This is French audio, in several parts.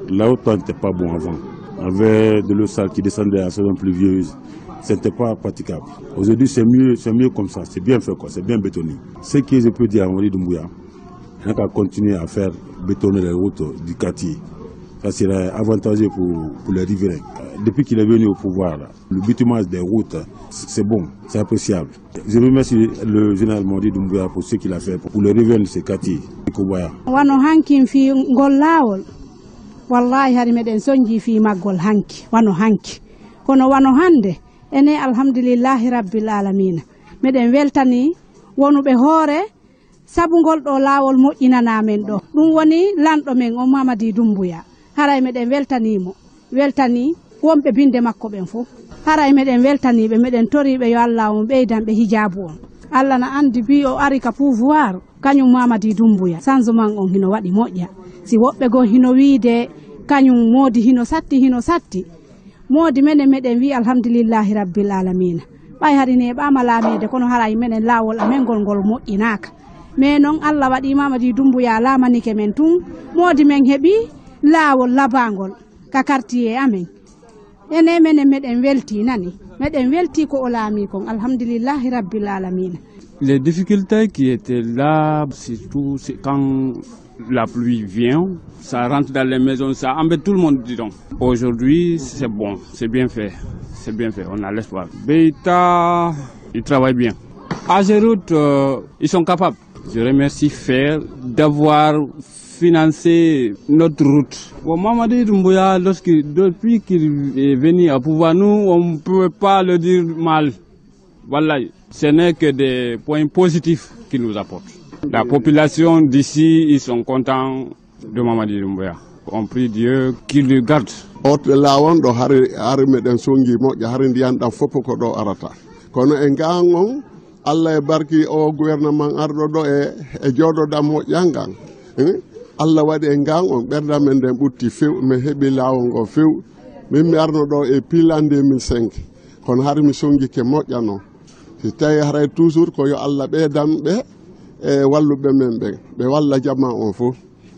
Là où temps n'était pas bon avant, on avait de l'eau sale qui descendait à la saison pluvieuse. Ce n'était pas praticable. Aujourd'hui, c'est mieux comme ça. C'est bien fait, quoi. C'est bien bétonné. Ce que je peux dire à Mamadi Doumbouya, on a qu'à continuer à faire bétonner les routes du quartier. Ça serait avantageux pour les riverains. Depuis qu'il est venu au pouvoir, le bitumage des routes, c'est bon, c'est appréciable. Je remercie le général Mamadi Doumbouya pour ce qu'il a fait pour les riverains de ce quartier. Wano hanki fi ngol lawol wallahi hari meden sonji fi maggol hanki wano hanki kono wano hande ene alhamdulillahi rabbil alamin meden weltani wonuɓe hoore sabu ngol ɗo lawol moƴƴinana men ɗo ɗum woni lanɗo men o Mamadi Doumbouya haray meɗen weltani wonɓe binde makko ɓen fof haray meɗen weltaniɓe meɗen toriɓe yo Allah on ɓeydanɓe hijabu on Allah na andi bi o ari ka pouvoir kañum Mamadi Doumbouya changement on hino waɗi moƴƴa si woɓɓe go hino wiide kañum moodi hino satti moodi menen meɗen wi alhamdulillahi rabbil alamina ɓay hari ne ɓama laamede kono haray menen laawol amen ngol moƴƴinaka mais noon Allah waɗi Mamadi Doumbouya laamanike men tun moodi men heeɓi laawol labangol ka quartier amen ene menen meɗen welti nani meɗen welti ko o laami kon alhamdulillahi rabbil alamina. Les difficultés qui étaient là, surtout quand la pluie vient, ça rentre dans les maisons, ça embête tout le monde, disons. Aujourd'hui, c'est bon, c'est bien fait, on a l'espoir. Beita, ils travaillent bien. Ageroute, ils sont capables. Je remercie FAIRE d'avoir financé notre route. Bon, Mamadi Doumbouya, depuis qu'il est venu à pouvoir, nous, on ne peut pas le dire mal. Voilà, ce n'est que des points positifs qu'il nous apporte. La population d'ici, ils sont contents de Mamadi Doumbouya. On prie Dieu qu'il le garde. Autre lawon do hari meden songi moƴƴa hari ndiyan ɗam fof ko ɗo arata kono e ngan Allah e barki o gouvernement arɗo ɗo e jooɗoɗam moƴƴal ngal Allah waɗi e ngan on ɓerda men nden ɓutti few min heeɓi lawol ngo few min mi arno ɗo e pilan 2005 kono hari mi songike moƴƴa noon si tawi haray toujours ko yo Allah ɓeydamɓe e walluɓe men ɓen ɓe walla jama on fof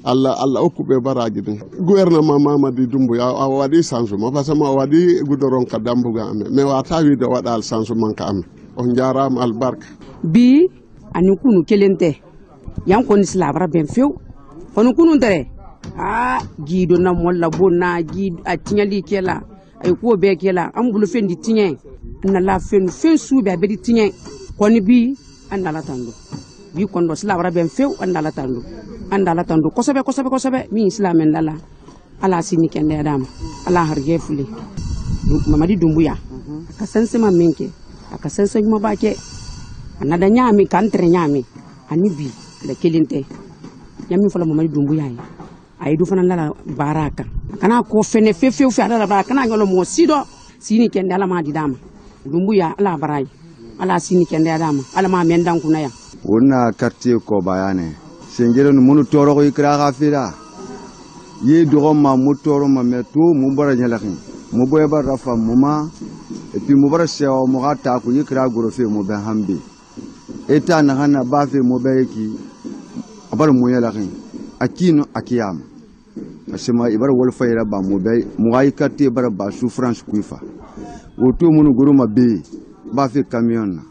Allah okkuɓe baraji ɗin gouvernement Mamadi Doumbouya o waɗi changement par ce que o waɗi goudron ka dambuga amen mais wata wiide o waɗa changement ka amen on jarama albarka bi ani kunu kelente yankoni silabara ben few kono kunu tere jiiɗo nam walla bonna jiiɗo a tiñali kela ay ko be kela am bulu fendi tiñe na la fen suuɓe a beɗi tiñe kono bi andala tando bi kondo silabara ben few andala tando kosoɓe min islamen lala ala sini kende adama ala harje fuli Mamadi Doumbouya aka sensema minke aka sense ñuma bake anada ñaami kantere ñaami ani bi da kelinte ñami fala Mamadi Doumbouya ay du fana lala baraka kana ko fene fe ala baraka kana ñolo mo sido sini kende ala ma di dama Doumbouya ala baray ala sini kende adama ala ma men danku na ya wonna quartier ko bayane sengelo no munu toro ko ikra khafira ye dogo ma mu toro ma metu mu bara nyalakin mu boye ba rafa muma et puis mu bara sewa mu gata ko ikra goro fe mu ben hambi eta na hana ba fe mu be ki abar mu nyalakin akino akiyam asema ibar wol fayra ba mu be mu ay quartier bara ba souffrance kuifa woto munu goro ma be ba fe camion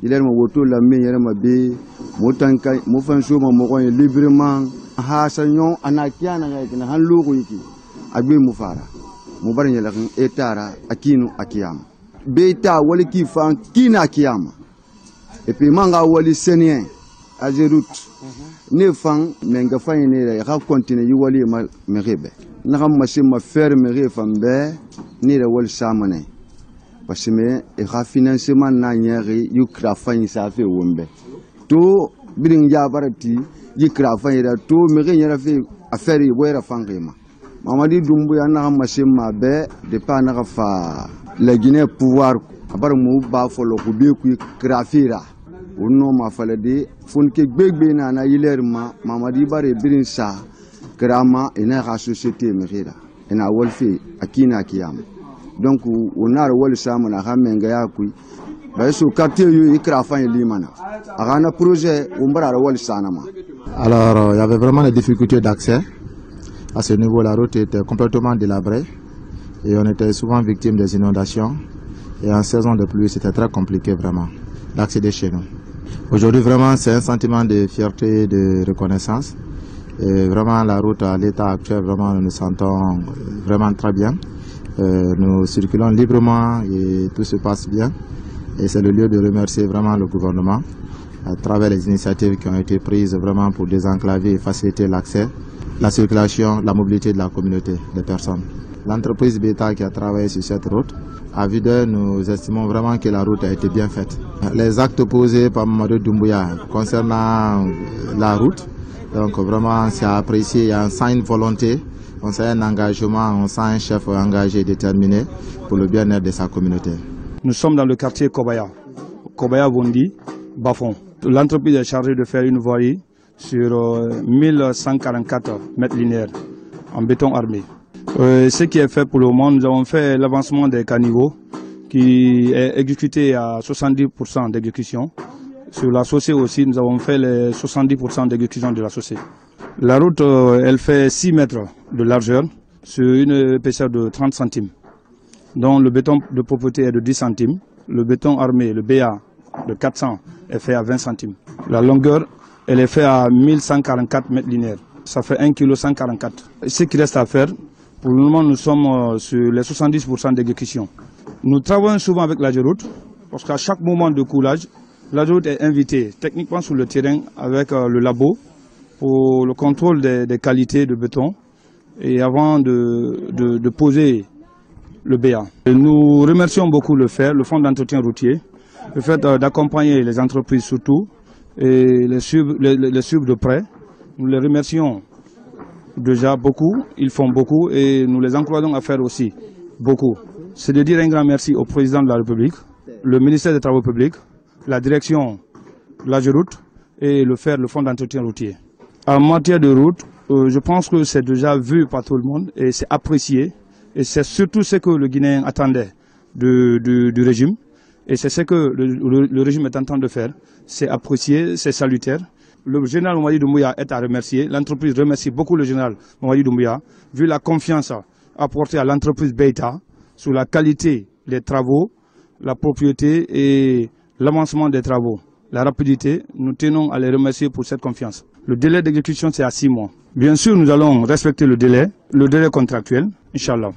il ma woto la me yere ma be motanka mo fanso ma mo ko librement ha sanyon anakia na ngai na hanlu ko yiki agbe mu fara mu bar nyela kan etara akinu akiyama beta wali ki fan kina akiyama et puis manga wali senien ajerut ne fan menga fan ne ya continue yi wali ma merebe na kam ma ma faire mere fambe ni la wal samane parce que e financement na nyari yu crafani sa fe wombe to birin jabarati yi crafani to mere nyara fe affaire boyra fangema Mamadi Doumbouya na ma be de pa na fa la Guinée pouvoir abar mu ba folo ku be ku crafira wonno ma fala de fonke gbegbe na yilerma Mamadi bare birin sa krama ina ga société merira ina wolfi akina kiyama donc on a le samu na hamenga yakui ba so quartier yu ikra fan limana agana projet on bara wal sanama. Alors il y avait vraiment des difficultés d'accès À ce niveau, la route était complètement délabrée et on était souvent victime des inondations. Et en saison de pluie, c'était très compliqué vraiment d'accéder chez nous. Aujourd'hui, vraiment, c'est un sentiment de fierté et de reconnaissance. Et vraiment, la route à l'état actuel, vraiment, nous nous sentons vraiment très bien. Nous circulons librement et tout se passe bien. Et c'est le lieu de remercier vraiment le gouvernement à travers les initiatives qui ont été prises vraiment pour désenclaver et faciliter l'accès, la circulation, la mobilité de la communauté des personnes. L'entreprise Beta qui a travaillé sur cette route, à vue d'œil, nous estimons vraiment que la route a été bien faite. Les actes posés par Mamadou Doumbouya concernant la route, donc vraiment c'est à apprécier, on sent une volonté, on sent un engagement, on sent un chef engagé et déterminé pour le bien-être de sa communauté. Nous sommes dans le quartier Kobaya, Kobaya Bondi, Bafon. L'entreprise est chargée de faire une voirie sur 1144 mètres linéaires en béton armé. Ce qui est fait pour le moment, nous avons fait l'avancement des caniveaux qui est exécuté à 70% d'exécution. Sur la chaussée aussi, nous avons fait les 70% d'exécution de la chaussée. La route, elle fait 6 mètres de largeur sur une épaisseur de 30 centimes. Donc le béton de propreté est de 10 centimes. Le béton armé, le BA de 400, est fait à 20 centimes. La longueur, elle est faite à 1144 mètres linéaires. Ça fait 1,144 kg. Ce qui reste à faire, pour le moment, nous sommes sur les 70% d'exécution. Nous travaillons souvent avec la Géroute, parce qu'à chaque moment de coulage, la Géroute est invitée techniquement sur le terrain avec le labo pour le contrôle des qualités de béton et avant de poser le BA. Et nous remercions beaucoup le FER, le Fonds d'entretien routier, le fait d'accompagner les entreprises surtout et les suivre de près. Nous les remercions déjà beaucoup, ils font beaucoup et nous les encourageons à faire aussi beaucoup. C'est de dire un grand merci au président de la République, le ministère des Travaux publics, la direction de la Géroute et le FER, le Fonds d'entretien routier. En matière de route, je pense que c'est déjà vu par tout le monde et c'est apprécié. Et c'est surtout ce que le Guinéen attendait du régime. Et c'est ce que le régime est en train de faire. C'est apprécié, c'est salutaire. Le général Mamadi Doumbouya est à remercier. L'entreprise remercie beaucoup le général Mamadi Doumbouya, vu la confiance apportée à l'entreprise Beta sur la qualité des travaux, la propriété et l'avancement des travaux. La rapidité, nous tenons à les remercier pour cette confiance. Le délai d'exécution, c'est à 6 mois. Bien sûr, nous allons respecter le délai contractuel, Inch'Allah.